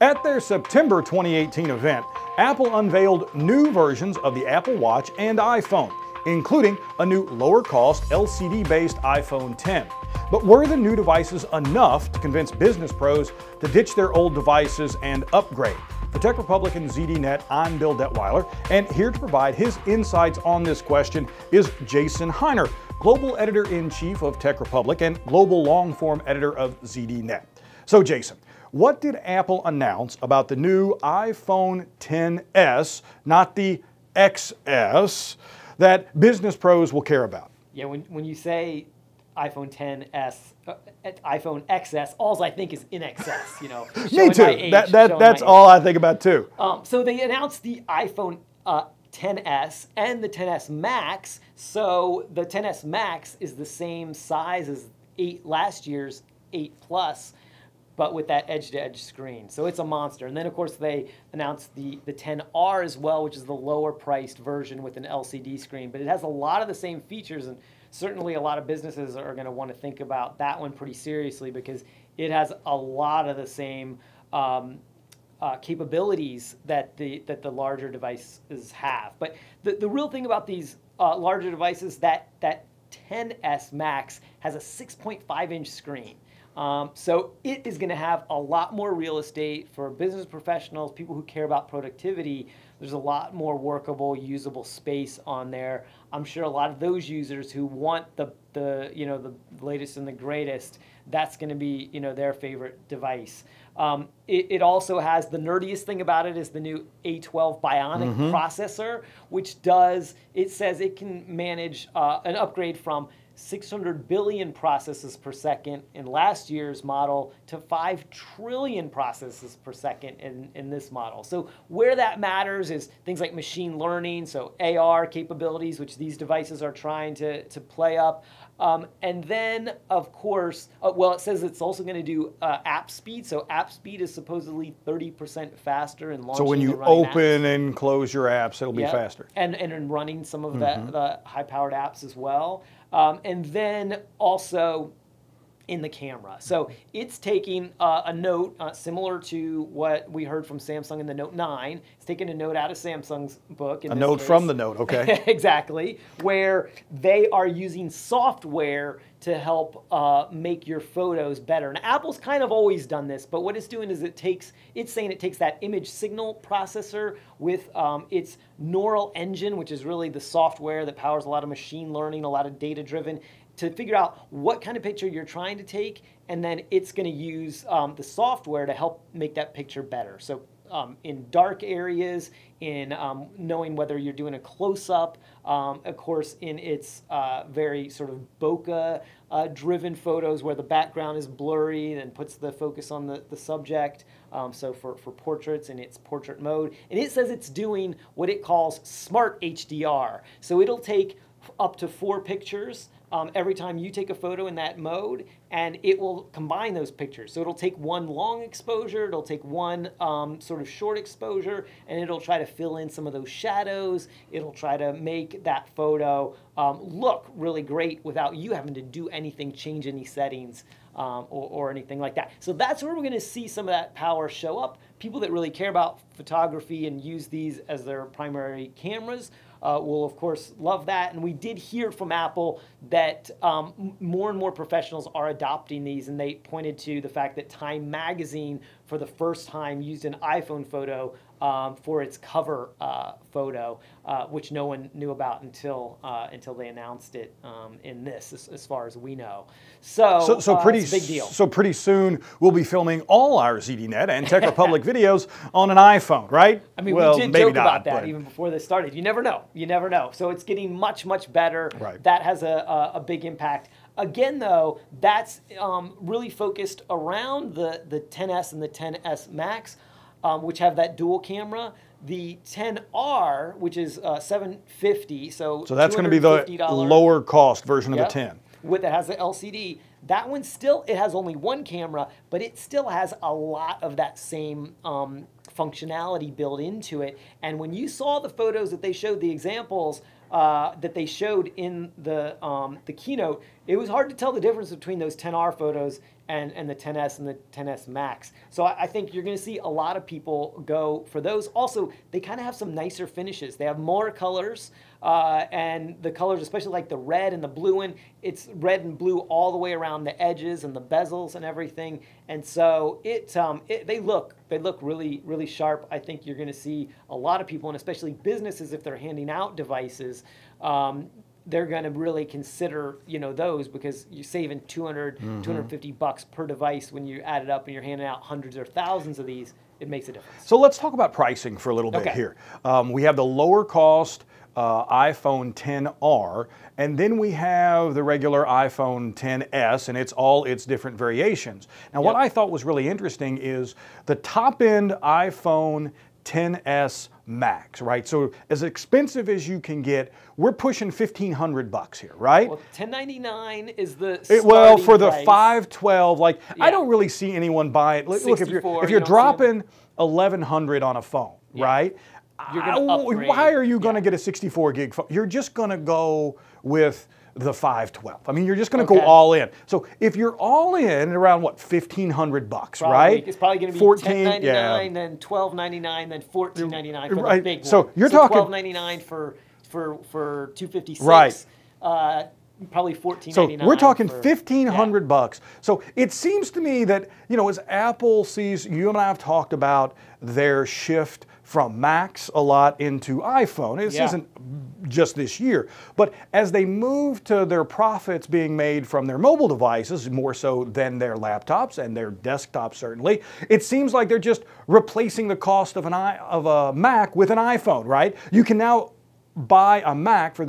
At their September 2018 event, Apple unveiled new versions of the Apple Watch and iPhone, including a new lower-cost LCD-based iPhone X. But were the new devices enough to convince business pros to ditch their old devices and upgrade? For Tech Republic and ZDNet, I'm Bill Detwiler, and here to provide his insights on this question is Jason Hiner, Global Editor-in-Chief of Tech Republic and Global Long-Form Editor of ZDNet. So Jason, what did Apple announce about the new iPhone XS, not the XS, that business pros will care about? Yeah, when you say iPhone XS, iPhone XS, all I think is in excess, you know. Me too. That's all I think about too. So they announced the iPhone XS and the XS Max. So the XS Max is the same size as last year's 8 Plus, but with that edge-to-edge screen. So it's a monster. And then, of course, they announced the XR as well, which is the lower-priced version with an LCD screen. But it has a lot of the same features, and certainly a lot of businesses are going to want to think about that one pretty seriously because it has a lot of the same capabilities that the larger devices have. But the real thing about these larger devices, that XS Max has a 6.5-inch screen. So it is going to have a lot more real estate for business professionals, people who care about productivity. There's a lot more workable, usable space on there. I'm sure a lot of those users who want the latest and the greatest, that's going to be their favorite device. It also has, the nerdiest thing about it is the new A12 Bionic processor, which it says it can manage an upgrade from 600 billion processes per second in last year's model to 5 trillion processes per second in this model. So where that matters is things like machine learning, so AR capabilities, which these devices are trying to play up. And then, of course, it says it's also going to do app speed. So app speed is supposedly 30% faster in launching. So when you open and close your apps, it'll be faster. And in running some of the high-powered apps as well. And then also in the camera. So it's taking a Note similar to what we heard from Samsung in the Note 9. It's taking a note out of Samsung's book. A note from the Note, okay. Exactly, where they are using software to help make your photos better. And Apple's kind of always done this, but what it's doing is it's saying it takes that image signal processor with its neural engine, which is really the software that powers a lot of machine learning, a lot of data-driven, to figure out what kind of picture you're trying to take, and then it's going to use the software to help make that picture better. So in dark areas, in knowing whether you're doing a close-up, of course in its very sort of bokeh-driven photos where the background is blurry and puts the focus on the subject. So for portraits in its portrait mode. And it says it's doing what it calls smart HDR. So it'll take up to 4 pictures every time you take a photo in that mode, and it will combine those pictures. So it'll take one long exposure, it'll take one sort of short exposure, and it'll try to fill in some of those shadows. It'll try to make that photo look really great without you having to do anything, change any settings or anything like that. So that's where we're going to see some of that power show up. People that really care about photography and use these as their primary cameras will, of course, love that. And we did hear from Apple that more and more professionals are adopting these, and they pointed to the fact that Time Magazine, for the first time, used an iPhone photo for its cover photo, which no one knew about until they announced it in this, as far as we know. So it's a big deal. So pretty soon we'll be filming all our ZDNet and Tech Republic videos on an iPhone, right? I mean, well, we did joke about that even before this started. You never know. You never know. So it's getting much, much better. Right. That has a big impact. Again, though, that's really focused around the XS and the XS Max, which have that dual camera. The XR, which is $750, so that's going to be the lower cost version of the 10. That has the LCD. That one it has only one camera, but it still has a lot of that same functionality built into it. And when you saw the photos that they showed, the examples, that they showed in the keynote, it was hard to tell the difference between those 10R photos and the 10S and the 10S Max. So I think you're going to see a lot of people go for those. Also, they kind of have some nicer finishes. They have more colors, and the colors, especially like the red and the blue one, it's red and blue all the way around the edges and the bezels and everything. And so they look really, really sharp. I think you're going to see a lot of people, and especially businesses, if they're handing out devices, they're going to really consider, those, because you're saving $250 per device when you add it up and you're handing out hundreds or thousands of these. It makes a difference. So let's talk about pricing for a little bit here. We have the lower cost iPhone XR, and then we have the regular iPhone XS, and it's all its different variations. Now, what I thought was really interesting is the top-end iPhone XS Max, right? So as expensive as you can get, we're pushing $1,500 here, right? Well, $1,099 is the well, for the price. 512, like I don't really see anyone buy it. Look, if you're dropping $1,100 on a phone, right? You're gonna upgrade. Why are you going to get a 64 gig phone? You're just going to go with the 512. I mean, you're just going to go all in. So if you're all in around what, $1,500, right? It's probably going to be $10.99, then $12.99, then $14.99 for the big one. So you're talking $12.99 for 256. Right. Probably $14.99. So we're talking $1,500. So it seems to me that, as Apple sees, you and I have talked about their shift from Macs a lot into iPhone. This isn't just this year, but as they move to their profits being made from their mobile devices, more so than their laptops and their desktops certainly, it seems like they're just replacing the cost of a Mac with an iPhone, right? You can now buy a Mac for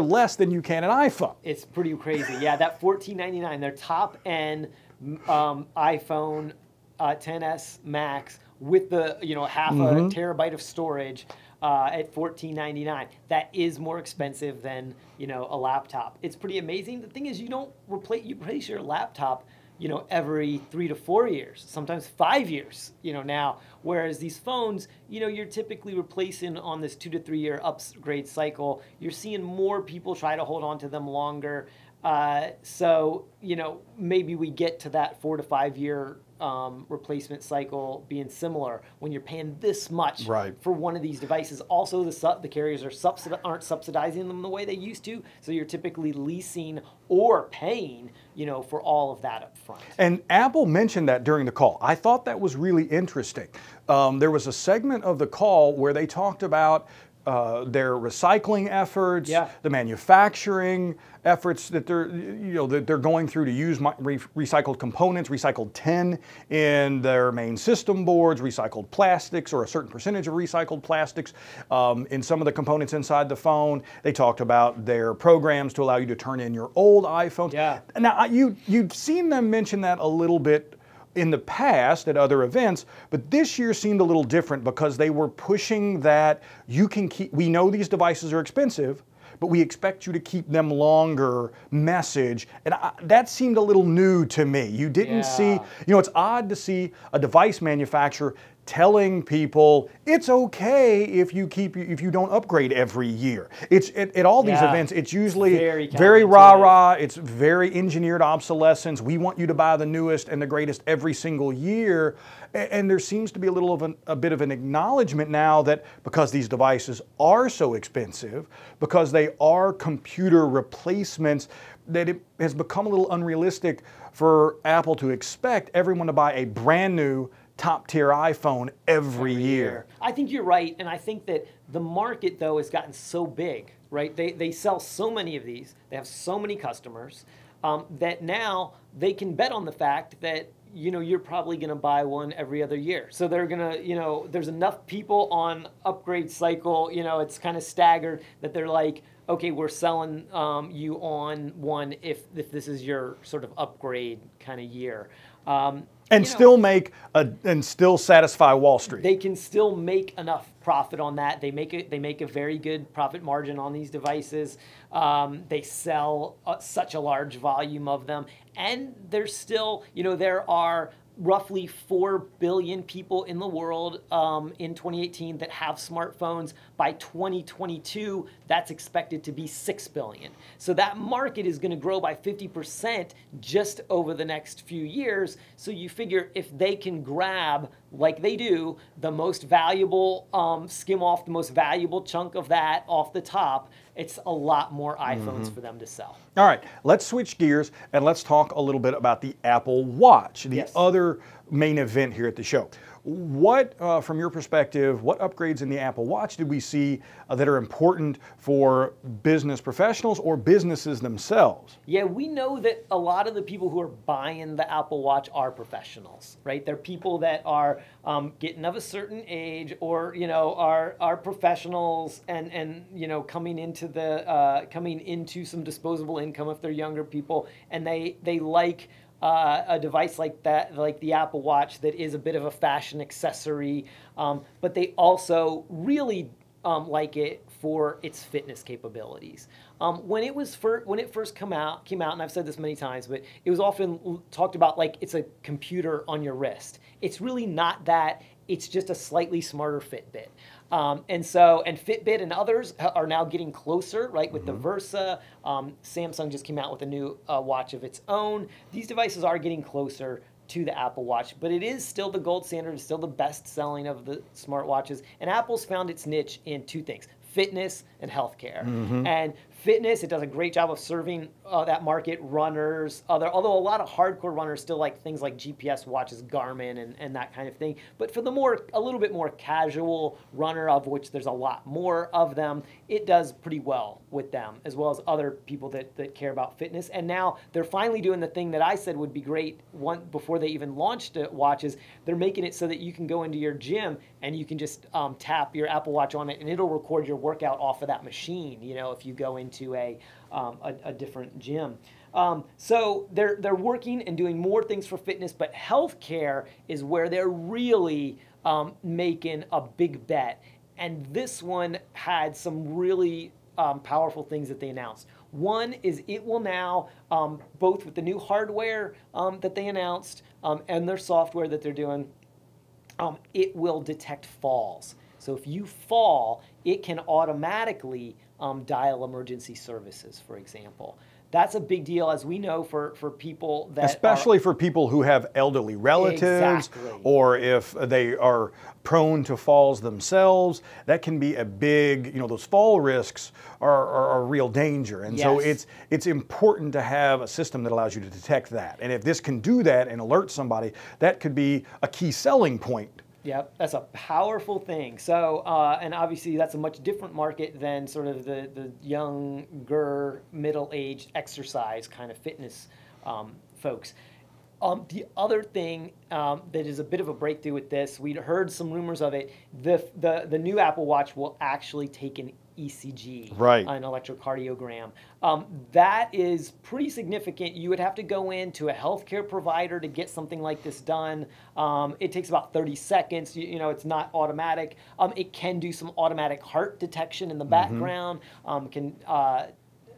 less than you can an iPhone. It's pretty crazy. Yeah, that $14.99, their top end iPhone XS Max with the half a terabyte of storage at $14.99. That is more expensive than a laptop. It's pretty amazing. The thing is, you replace your laptop every 3 to 4 years, sometimes 5 years, now. Whereas these phones, you're typically replacing on this 2 to 3 year upgrade cycle. You're seeing more people try to hold on to them longer. So, maybe we get to that 4 to 5 year replacement cycle being similar when you're paying this much for one of these devices. Also, the carriers aren't subsidizing them the way they used to, so you're typically leasing or paying, for all of that up front. And Apple mentioned that during the call. I thought that was really interesting. There was a segment of the call where they talked about their recycling efforts, the manufacturing efforts that they're going through to use recycled components, recycled tin in their main system boards, recycled plastics or a certain percentage of recycled plastics in some of the components inside the phone. They talked about their programs to allow you to turn in your old iPhones. Now you've seen them mention that a little bit in the past at other events, but this year seemed a little different because they were pushing that we know these devices are expensive, but we expect you to keep them longer message. And that seemed a little new to me. You didn't see, it's odd to see a device manufacturer telling people it's okay if you don't upgrade every year. It's at all these events, it's usually very rah-rah, it's very engineered obsolescence. We want you to buy the newest and the greatest every single year. And there seems to be a bit of an acknowledgement now that because these devices are so expensive, because they are computer replacements, that it has become a little unrealistic for Apple to expect everyone to buy a brand new top-tier iPhone every year. I think you're right, and I think that the market, though, has gotten so big, right? They sell so many of these, they have so many customers, that now they can bet on the fact that you're probably going to buy one every other year. So they're going to, there's enough people on upgrade cycle, it's kind of staggered that they're like, okay, we're selling you on one if this is your sort of upgrade kind of year. And still satisfy Wall Street. They can still make enough profit on that. They make a very good profit margin on these devices. They sell such a large volume of them, and there's still, there are roughly 4 billion people in the world in 2018 that have smartphones. By 2022, that's expected to be 6 billion. So that market is going to grow by 50% just over the next few years. So you figure if they can grab, like they do, the most valuable, skim off the most valuable chunk of that off the top, it's a lot more iPhones for them to sell. All right, let's switch gears and let's talk a little bit about the Apple Watch, the other main event here at the show. What, from your perspective, what upgrades in the Apple Watch did we see that are important for business professionals or businesses themselves? Yeah, we know that a lot of the people who are buying the Apple Watch are professionals, right? They're people that are getting of a certain age, or are professionals and coming into some disposable income if they're younger people, and they like a device like that, like the Apple Watch, that is a bit of a fashion accessory, but they also really like it for its fitness capabilities. When it first came out, and I've said this many times, but it was often talked about like it's a computer on your wrist. It's really not that. It's just a slightly smarter Fitbit. And Fitbit and others are now getting closer, right, with the Versa. Samsung just came out with a new watch of its own. These devices are getting closer to the Apple Watch, but it is still the gold standard. It's still the best selling of the smartwatches. And Apple's found its niche in two things: fitness and healthcare. And fitness, it does a great job of serving that market, runners, although a lot of hardcore runners still like things like GPS watches, Garmin, and that kind of thing. But for the a little bit more casual runner, of which there's a lot more of them, it does pretty well with them, as well as other people that care about fitness. And now they're finally doing the thing that I said would be great before they even launched watches. They're making it so that you can go into your gym and you can just tap your Apple Watch on it, and it'll record your workout off of that machine, if you go into a different gym. So they're working and doing more things for fitness, but healthcare is where they're really making a big bet. And this one had some really powerful things that they announced. One is it will now, both with the new hardware that they announced and their software that they're doing, it will detect falls. So if you fall, it can automatically dial emergency services, for example. That's a big deal, as we know, for people that especially for people who have elderly relatives, or if they are prone to falls themselves. That can be a big, those fall risks are a real danger. And so it's important to have a system that allows you to detect that. And if this can do that and alert somebody, that could be a key selling point. Yep, that's a powerful thing. So, and obviously that's a much different market than sort of the younger, middle-aged exercise kind of fitness folks. The other thing that is a bit of a breakthrough with this, we'd heard some rumors of it, the new Apple Watch will actually take an ECG, an electrocardiogram. That is pretty significant. You would have to go into a healthcare provider to get something like this done. It takes about 30 seconds. It's not automatic. It can do some automatic heart detection in the background, can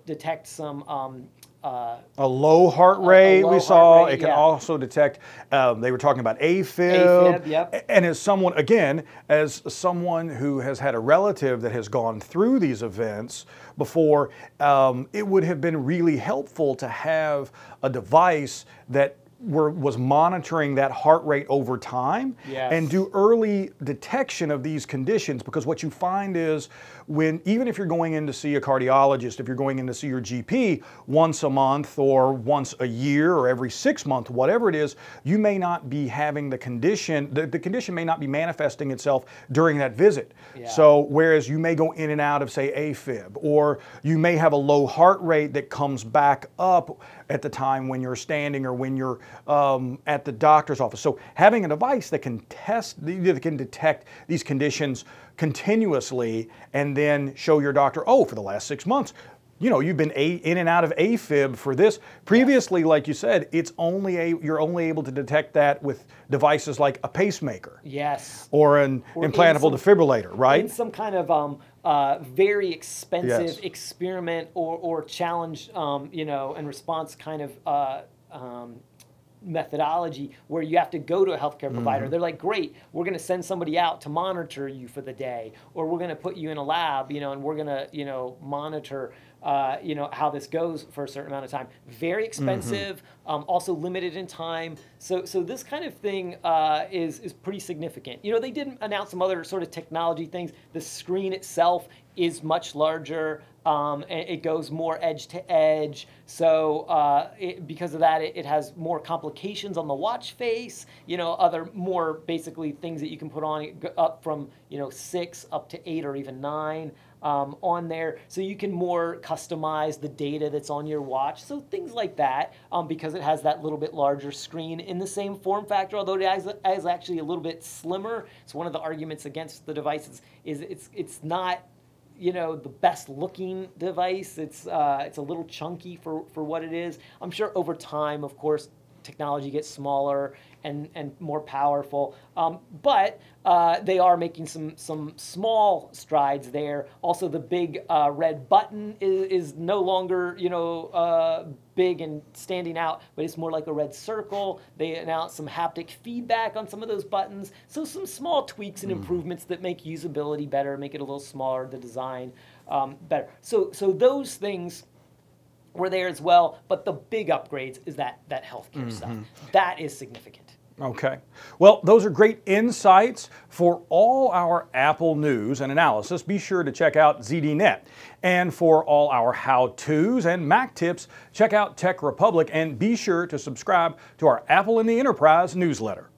detect some a low heart rate we saw. It can also detect, they were talking about AFib. Yep. And as someone who has had a relative that has gone through these events before, it would have been really helpful to have a device that was monitoring that heart rate over time and do early detection of these conditions, because what you find is even if you're going in to see a cardiologist, if you're going in to see your GP once a month or once a year or every 6 months, whatever it is, you may not be having the condition, the condition may not be manifesting itself during that visit. So whereas you may go in and out of, say, AFib, or you may have a low heart rate that comes back up at the time when you're standing or when you're at the doctor's office. So having a device that can that can detect these conditions continuously and then show your doctor, oh, for the last 6 months, you've been in and out of AFib for this. Previously, like you said, you're only able to detect that with devices like a pacemaker. Or an implantable defibrillator, right? In some kind of very expensive experiment or challenge, and response kind of methodology where you have to go to a healthcare provider. They're like, great, we're going to send somebody out to monitor you for the day, or we're going to put you in a lab, and we're going to, monitor, how this goes for a certain amount of time. Very expensive, also limited in time. So this kind of thing is pretty significant. They did announce some other sort of technology things. The screen itself is much larger. It goes more edge to edge, so because of that, it has more complications on the watch face. Other more basically things that you can put on up from 6 up to 8 or even 9 on there, so you can more customize the data that's on your watch. So things like that, because it has that little bit larger screen in the same form factor, although it is actually a little bit slimmer. So one of the arguments against the device is it's not the best looking device. It's a little chunky for what it is. I'm sure over time, of course, technology gets smaller and more powerful, but they are making some small strides there. Also, the big red button is no longer big and standing out, but it's more like a red circle. They announced some haptic feedback on some of those buttons, so some small tweaks and improvements that make usability better, make it a little smaller, the design better. So those things were there as well, but the big upgrades is that healthcare stuff. That is significant. Okay. Well, those are great insights. For all our Apple news and analysis, be sure to check out ZDNet. And for all our how-tos and Mac tips, check out Tech Republic, and be sure to subscribe to our Apple in the Enterprise newsletter.